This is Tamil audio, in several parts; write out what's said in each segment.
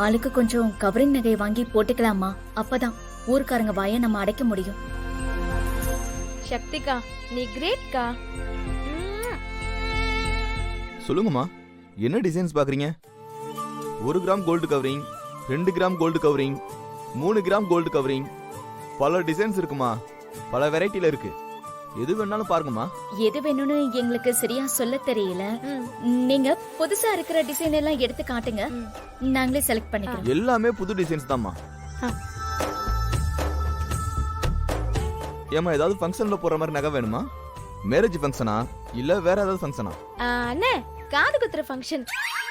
ஆளுக்கு கொஞ்சம் கவரிங் நகை வாங்கி போட்டுக்கலாமா? அப்பதான் ஊர்க்காரங்க வாய நம்ம அடைக்க முடியும். சக்திகா, நீ கிரேட்கா. சொல்லுங்கம்மா, என்ன டிசைன்ஸ் பாக்குறீங்க? 1 gram gold covering, 2 gram gold covering, 3 gram gold covering, பல டிசைன்ஸ் இருக்குமா, பல வெரைட்டில இருக்கு. எது வேணாலும் பாருங்கம்மா. எது வேணும்னு எங்களுக்கு சரியா சொல்ல தெரியல. நீங்க புதுசா இருக்கிற டிசைன் எல்லாம் எடுத்து காட்டுங்க, நாங்களே செலக்ட் பண்ணிக்கிறோம். எல்லாமே புது டிசைன்ஸ் தான்மா. ஏமா, ஏதாவது ஃபங்க்ஷன்ல போற மாதிரி நகை வேணுமா? மேரேஜ் ஃபங்க்ஷனா இல்ல வேற ஏதாவது ஃபங்க்ஷனா? அண்ணே, காது குத்துற ஃபங்க்ஷன்.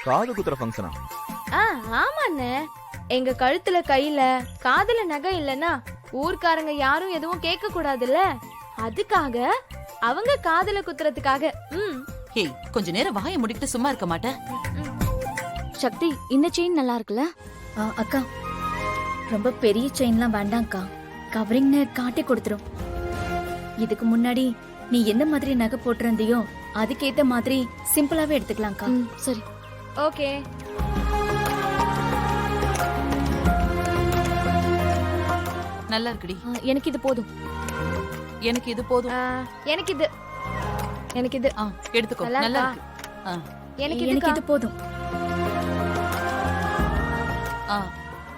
காது குத்துற ஃபங்க்ஷனா? ஆமா அண்ணே. எங்க கழுத்துல கையில காதுல நகை இல்லனா ஊர்க்காரங்க யாரும் எதுவும் கேட்க கூடாதுல்ல, அதுக்காக அவங்க காதுல குத்துறதுக்காக. ஏய், கொஞ்ச நேரம் வாயை முடிக்கிட்டு சும்மா இருக்க மாட்டேன். சக்தி, இந்த செயின் நல்லா இருக்குல்ல? அக்கா, ரொம்ப பெரிய செயின்லாம் வேண்டாம்க்கா, கவரிங்னு காட்டி கொடுத்துரும். இதுக்கு முன்னாடி நீ எந்த மாதிரி நகை போட்டிருந்தியோ அதுக்கேத்த மாதிரி சிம்பிளாவே எடுத்துக்கலாம்க்கா. சரி, ஓகே. நல்லா இருக்குடி. எனக்கு இது போதும். எனக்கு இது போதும். எனக்கு இது எனக்கு இது எடுத்துக்கோ. நல்லா இருக்கு. எனக்கு இது போதும்.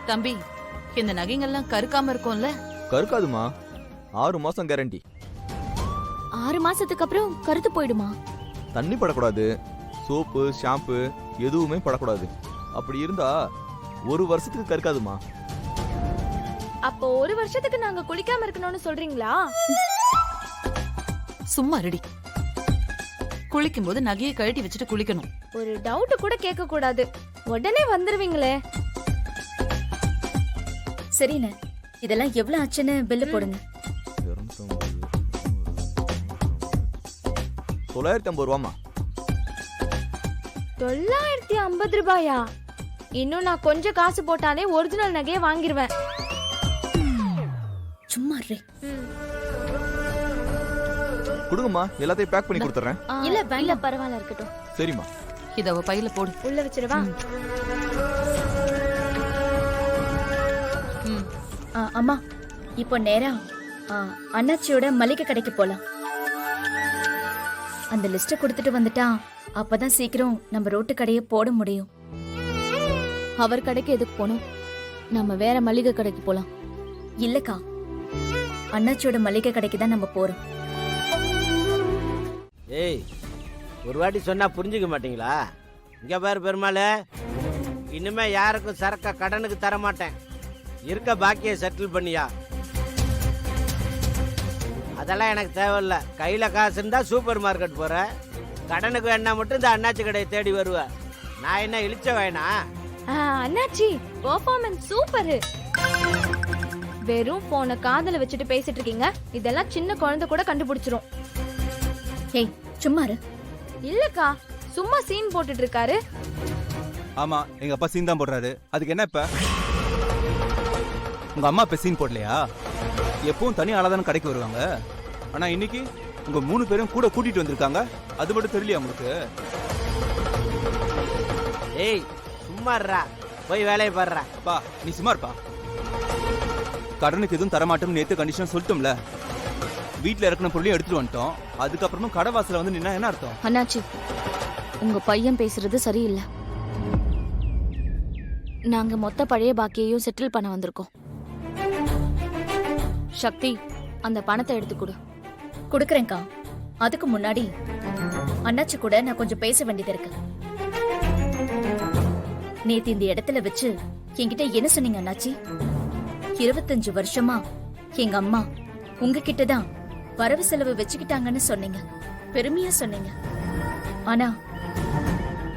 தம்பி, இந்த நகைங்கெல்லாம் கருக்காம இருக்கும்ல? கருக்காதுமா, 6 மாசம் கேரண்டி. 6 மாசத்துக்கு அப்புறம் கருத்து போயிடுமா? தண்ணி படக்கூடாது, சோப்பு ஷாம்பு எதுவுமே படக்கூடாது. அப்படி இருந்தா 1 வருஷத்துக்கு கருக்காதுமா. அப்போ 1 வருஷத்துக்கு நாங்க குளிக்காம இருக்கணும்னு சொல்றீங்களா? சும்மா ரெடி. குளிக்கும் போது நகையை கழட்டி வச்சுட்டு குளிக்கணும். ஒரு டவுட் கூட கேட்க கூடாது, உடனே வந்துருவீங்களே. சரிண்ணே, இதெல்லாம் எவ்வளவு ஆச்சுன்னு பில்லு போடுங்க. 950 ரூபாமா. 950 ரூபாயா? இன்னும் நான் கொஞ்சம் காசு போட்டாலே ஒரிஜினல் நகையை வாங்கிருவேன். சும்மா ரே. கொடுங்கம்மா, எல்லாத்தையும் பேக் பண்ணி கொடுத்துறேன். இல்ல இல்ல, பரவாயில்ல, இருக்கட்டும். சரிம்மா. இத அவ பையில போடு. உள்ள வச்சிரவா? அம்மா, இப்போ நேரா அண்ணாச்சியோட மளிகை கடைக்கு போலாம். அந்த லிஸ்ட கொடுத்துட்டு வந்துட்டா அப்பதான் சீக்கிரம் நம்ம ரோட்டு கடையை போட முடியும். அவர் கடைக்கு எதுக்கு போகணும்? நம்ம வேற மளிகை கடைக்கு போலாம். இல்லக்கா, அண்ணாச்சியோட மளிகை கடைக்கு தான் நம்ம போறோம். ஏய், ஒரு வாட்டி சொன்னா புரிஞ்சுக்க மாட்டீங்களா? இங்க பாரு பெருமாள், இனிமே யாருக்கும் சரக்க கடனுக்கு தர மாட்டேன். இருக்க பாக்கியை செட்டில் பண்ணியா? அதெல்லாம் எனக்கு தேவையில்ல. கையில காசு இருந்தா சூப்பர் மார்க்கெட் போற, கடனுக்கு வேணா மட்டும் இந்த அண்ணாச்சி கடையை தேடி வருவ. நான் என்ன இழிச்ச வேணா? அண்ணாச்சி பெர்ஃபார்மன்ஸ் சூப்பர். வெறும் போன காதல வச்சுட்டு பேசிட்டு இருக்கீங்க, இதெல்லாம் சின்ன குழந்தை கூட கண்டுபிடிச்சிரும். ஏய், சும்மா இரு. இல்லக்கா, சும்மா சீன் போட்டுட்டு இருக்காரு. ஆமா, எங்க அப்பா சீன் தான் போடுறாரு. அதுக்கு என்ன? இப்ப உங்க அம்மா இப்ப சீன் போடலையா? எப்பவும் தனி ஆளாதான கடைக்கு வருவாங்க. ஆனா இன்னைக்கு உங்க 3 பேரும் கூட கூட்டிட்டு வந்திருக்காங்க. அது மட்டும் தெரியலையா உங்களுக்கு? ஏய், சும்மா இருடா, போய் வேலையை பாடுறா. அப்பா, நீ சும்மா இருப்பா. கடனுக்கு எதுவும் தரமாட்டோம் நேத்து கண்டிஷன் சொல்லிட்டோம்ல. வீட்டுல இருக்கிற பொருளையும் எடுத்துட்டு வந்துட்டோம். அதுக்கப்புறமா கடை வாசல வந்து நின்னா என்ன அர்த்தம்? அண்ணாச்சி, உங்க பையன் பேசுறது சரியில்லை. நாங்க மொத்த பழைய பாக்கியையும் செட்டில் பண்ண வந்திருக்கோம். சக்தி, அந்த பணத்தை எடுத்து கொடு. கொடுக்கறேன்க்கா. அதுக்கு முன்னாடி அண்ணாச்சி கூட நான் கொஞ்சம் பேச வேண்டியது இருக்கு. நேத்து இந்த இடத்துல வச்சு என்கிட்ட என்ன சொன்னீங்க அண்ணாச்சி? 25 வருஷமா எங்க அம்மா உங்ககிட்டதான் வரவு செலவு வச்சுக்கிட்டாங்கன்னு சொன்னீங்க, பெருமையா சொன்னீங்க. ஆனா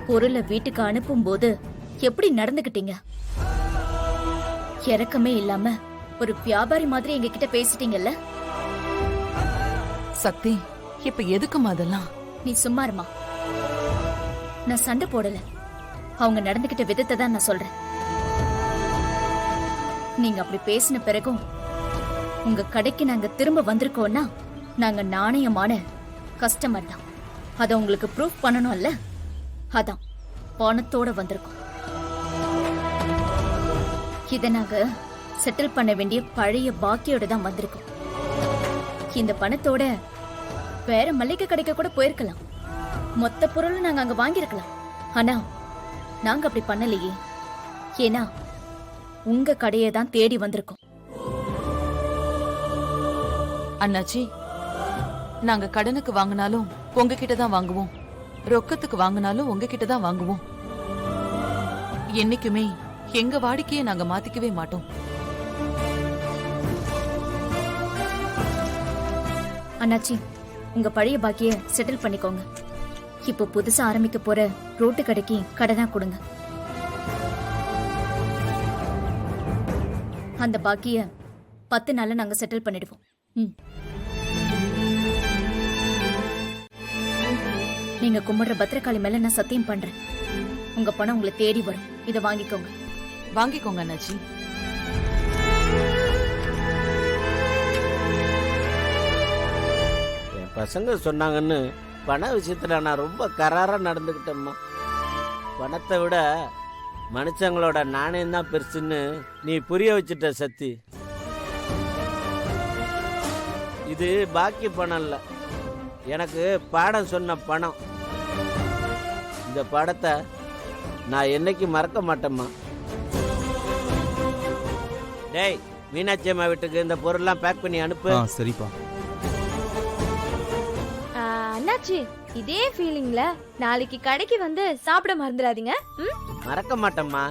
பொருளை வீட்டுக்கு அனுப்பும் போது எப்படி நடந்துகிட்டீங்க? இறக்கமே இல்லாம ஒரு வியாபாரி மாதிரி எங்க கிட்ட பேசிட்டீங்கல்ல. சக்தி, இப்ப எதுக்குமா அதெல்லாம்? நீ சும்மா இருமா. நான் சண்டை போடல, அவங்க நடந்துகிட்ட விதத்தை தான் நான் சொல்றேன். நீங்க அப்படி பேசின பிறகும் உங்க கடைக்கு நாங்க திரும்ப வந்திருக்கோம்னா நாங்க நாணயமான கஸ்டமர் தான். அத உங்களுக்கு ப்ரூஃப் பண்ணணும்ல, அதான் பணத்தோட வந்திருக்கோம். இதை நாங்க செட்டில் பண்ண வேண்டிய பழைய பாக்கியோட தான் வந்திருக்கோம். இந்த பணத்தோட வேற மளிகை கடைக்கு கூட போயிருக்கலாம். மொத்த பொருளும் நாங்க அங்க வாங்கியிருக்கலாம். ஆனா நாங்க அப்படி பண்ணலையே. ஏன்னா உங்க கடையை தான் தேடி வந்திருக்கோம். அண்ணாச்சி, நாங்க கடனுக்கு வாங்கினாலும் உங்ககிட்ட தான் வாங்குவோம், ரொக்கத்துக்கு வாங்கினாலும் உங்ககிட்ட தான் வாங்குவோம். என்னைக்குமே எங்க வாடிக்கையை நாங்க மாத்திக்கவே மாட்டோம். அண்ணாச்சி, உங்க பழைய பாக்கிய செட்டில் பண்ணிக்கோங்க. இப்போ புதுசா ஆரம்பிக்க போற ரோட்டு கடைக்கு கடனா கொடுங்க. அந்த பாக்கிய 10 நாள்ல நாங்க செட்டில் பண்ணிடுவோம். நீங்க கும்பிடுற பத்திரகாளி மேல நான் சத்தியம் பண்றேன். உங்க பணம் உங்களை தேடி வரும். இதை வாங்கிக்கோங்க. வாங்கிக்கோங்க அண்ணாச்சி. என் பசங்க சொன்னாங்கன்னு பண விஷயத்துல நான் ரொம்ப கராரா நடந்துக்கிட்டேம்மா. பணத்தை விட மனுஷங்களோட நாணயம் தான் பெருசுன்னு நீ புரிய வச்சுட்ட சத்தி. இது பாக்கி பணம் இல்லை, எனக்கு பாடம் சொன்ன பணம். இந்த பாடத்தை நான் என்னைக்கு மறக்க மாட்டேம்மா. டேய், மீனாட்சி அம்மா வீட்டுக்கு இந்த பொருள்லாம் பேக் பண்ணி அனுப்பு. சரிப்பா. அண்ணாச்சி, இதே ஃபீலிங்ல நாளைக்கு கடைக்கு வந்து சாப்பிட மறந்துடாதீங்க. மறக்க மாட்டேம்மா.